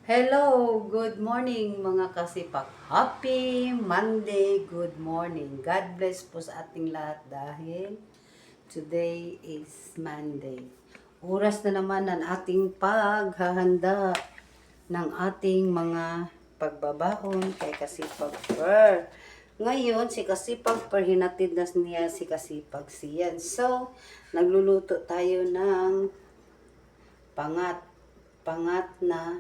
Hello, good morning mga kasipak. Happy Monday, good morning. God bless po sa ating lahat dahil today is Monday. Oras na naman ang ating paghahanda ng ating mga pagbabaon kay Kasipag Per. Ngayon, si Kasipag Per, hinatid na niya si Kasipag Siyan. So, nagluluto tayo ng pangat na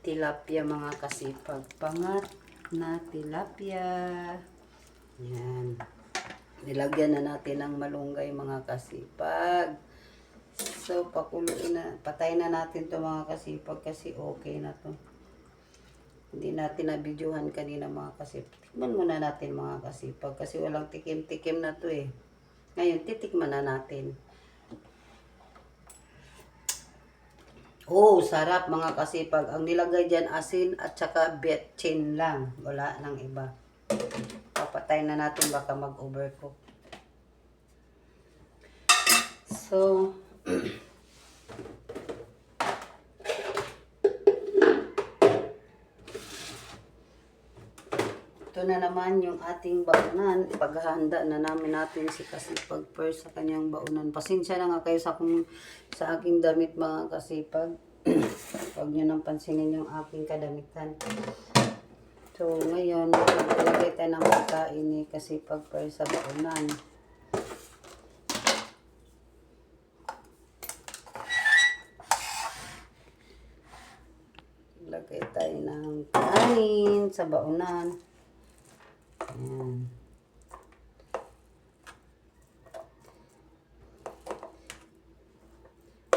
tilapia mga kasipag. Pangat na tilapia. Yan. Nilagyan na natin ng malunggay mga kasipag. So, pakuloy na. Patay na natin to mga kasipag kasi okay na to. Hindi natin nabidyohan kanina mga kasipag. Tikman muna natin mga kasipag kasi walang tikim-tikim na to eh. Ngayon, titikman na natin. Oh, sarap mga kasipag. Ang nilagay dyan asin at saka betchin lang. Wala nang iba. Papatay na natin baka mag-overcook. So, ito na naman yung ating baunan. Paghahanda na natin si Kasipag Per sa kanyang baunan. Pasensya na nga kayo sa aking damit mga kasipag. Huwag nyo nang pansinin yung aking kadamitan. So, ngayon, maglalagay tayo ng pagkain ni Kasipag Per sa baunan. Lagay tayo ng kanin sa baunan. Ayan.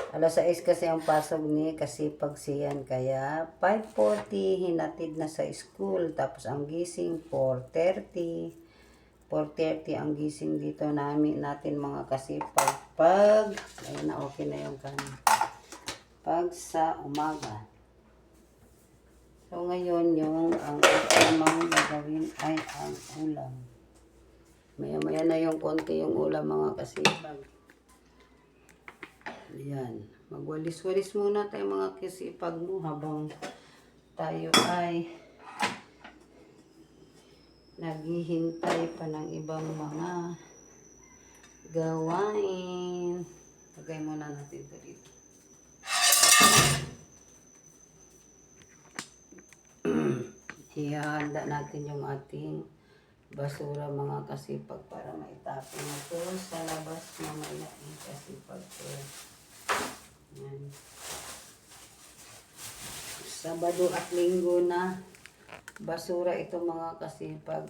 Alas 6 kasi ang pasok ni Kasipag Siyan. Kaya 5:40 hinatid na sa school. Tapos ang gising 4:30. 4:30 ang gising dito natin mga kasipag. Ayun na, okay na yung kanin. Pag sa umaga. So ngayon ang ulamang gagawin ay ang ulam. Maya-maya na yung konti yung ulam mga kasipag. Ayan. Magwalis-walis muna tayo mga kasipag mo habang tayo ay naghihintay pa ng ibang mga gawain. Lagay muna natin ito dito. Ihahanda natin yung ating basura mga kasipag para maitapon ito sa labas mamaya yung kasipag. Yan. Sabado at linggo na basura ito mga kasipag.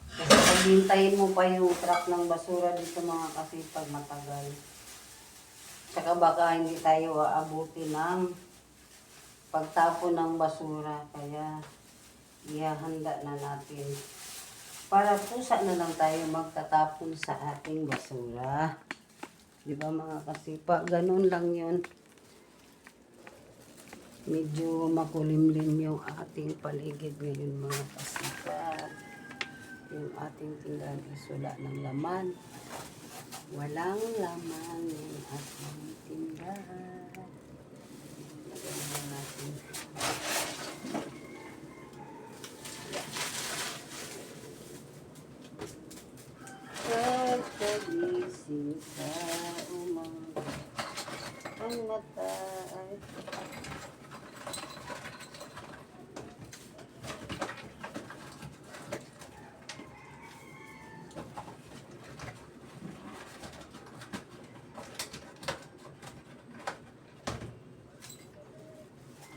Kasi pag hintayin mo pa yung truck ng basura dito mga kasipag, matagal. Tsaka baka hindi tayo aabuti ng pagtapon ng basura. Kaya ihahanda na natin. Para pusa na lang tayo magtatapon sa ating basura. Diba mga kasipag? Ganun lang yun. Medyo makulimlim yung ating paligid ngayon mga kasipag. Yung ating tindahan is wala ng laman. Walang laman yung ating tindahan. Lagyan na natin. Pagkagising sa umaga, ang mata ay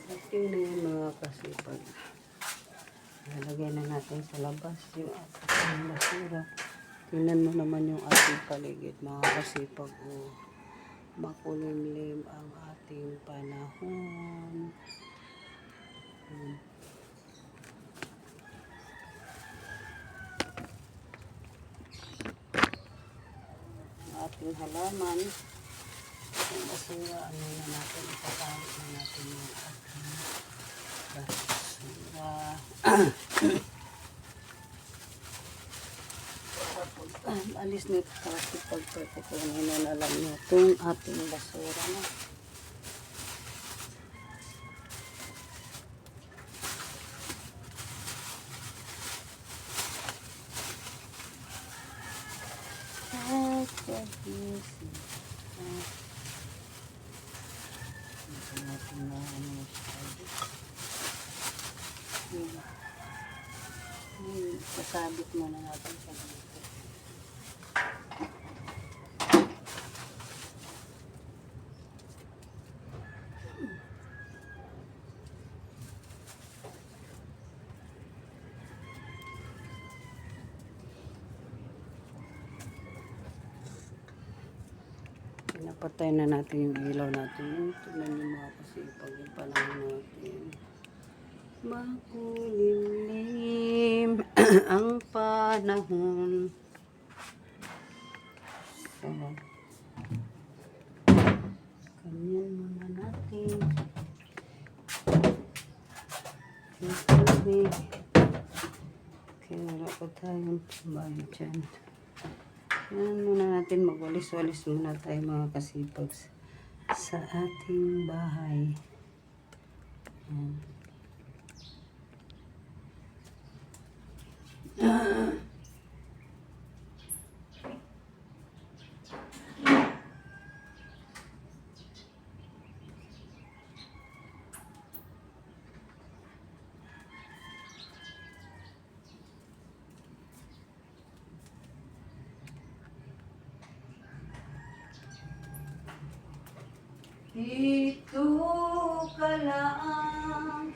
acting na yung mga kasipag. Nalagay na natin sa labas yung ating basura. Tingnan mo naman yung ating paligid mga kasipag. Makulimlim ang ating panahon. Ating halaman. Ang basura, ano na natin, ipapahit na natin yung ating basura. alis nito kasi pagpapikunin na lang itong ating basura na. Kasabit muna natin sa dito. Pinapatay na natin yung ilaw natin. Tignan nyo mga kasipag yung panahon natin. Makulimlim ang panahon. So, ganyan muna natin. Okay. Okay, wala pa tayong bahay dyan. Yan muna natin, magwalis-walis muna tayo mga kasipag sa ating bahay. Yan. Dito ka lang.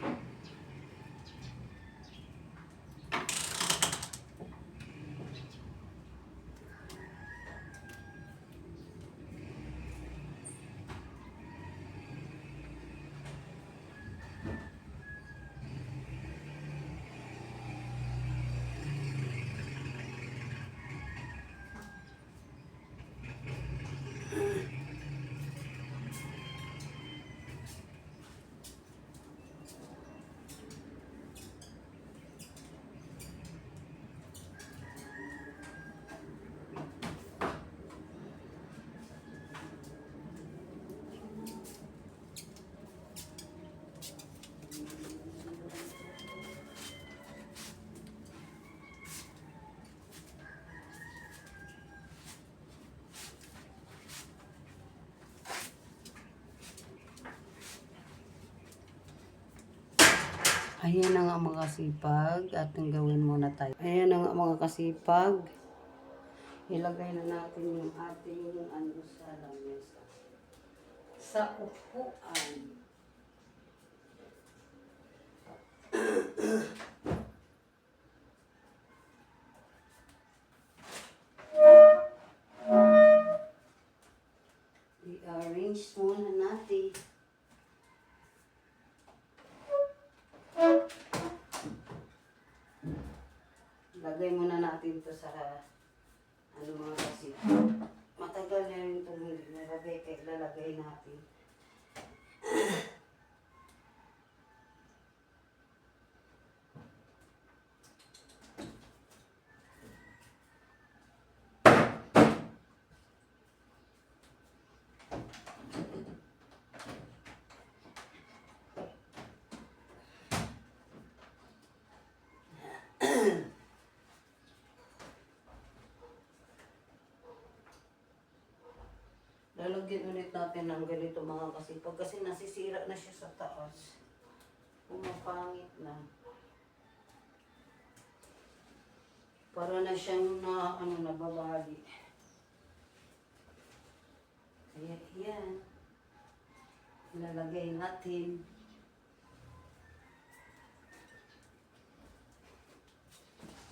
Ayan na nga mga kasipag, ating gawin muna tayo. Ayan na nga mga kasipag, ilagay na natin yung ating ano sa lamesa. Sa upuan. I-arrange muna natin. Lagay muna natin ito sa ano mga kasi matagal na rin itong hindi nalagay kaya lalagay natin. Lalagyan ulit natin ng ganito mga kasipag kasi nasisira na siya sa taas. Pumapangit na. Para na siyang na, ano, nababali. Kaya yan. Ilalagay natin.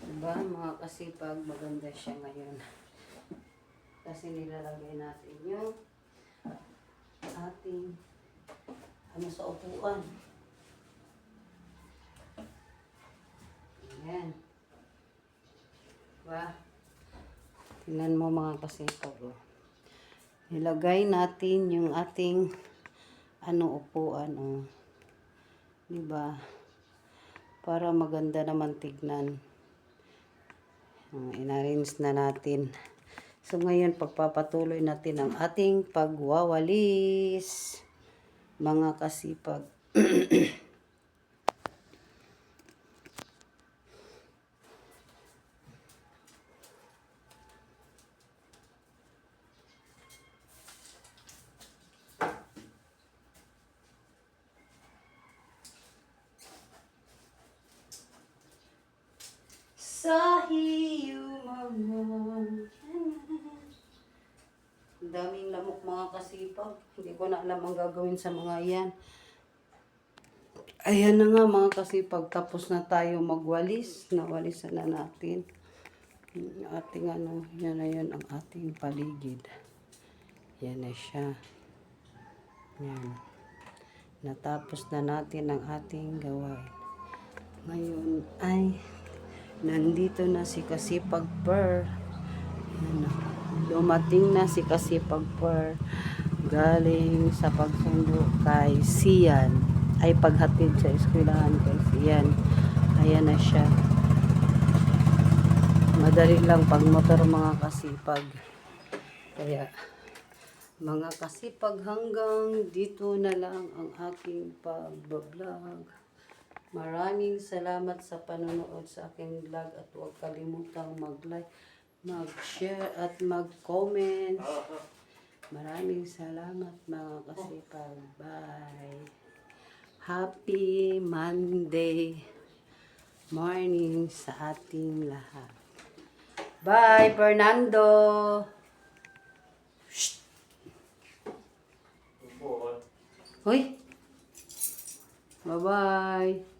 Diba mga kasipag, maganda siya ngayon. Kasi nilalagay natin yung ating ano sa upuan. Ayan. Diba? Tingnan mo mga kasipag. Oh. Nilagay natin yung ating ano upuan. Oh. Diba? Para maganda naman tignan. Inarrange na natin. So ngayon pagpapatuloy natin ang ating pagwawalis. Mga kasipag. Sa hiyumang daming lamok mga kasipag. Hindi ko na alam ang gagawin sa mga yan. Ayan na nga mga kasipag. Tapos na tayo magwalis. Nawalisan na natin. Yung ating yan na yun ang ating paligid. Yan na siya. Yan. Natapos na natin ang ating gawain. Ngayon ay nandito na si Kasipag Per. Dumating na si Kasipag Per. Galing sa pagsundo kay Sian. Ay paghatid sa eskwelahan kay Sian. Ayan na siya. Madali lang pag motor mga kasipag. Kaya mga kasipag hanggang dito na lang ang aking pag-vlog. Maraming salamat sa panonood sa aking vlog at huwag kalimutang mag-like, mag-share at mag-comment. Maraming salamat mga kasipag. Bye. Happy Monday morning sa ating lahat. Bye, Fernando. Shh. Hoy. Bye-bye.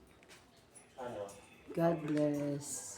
God bless.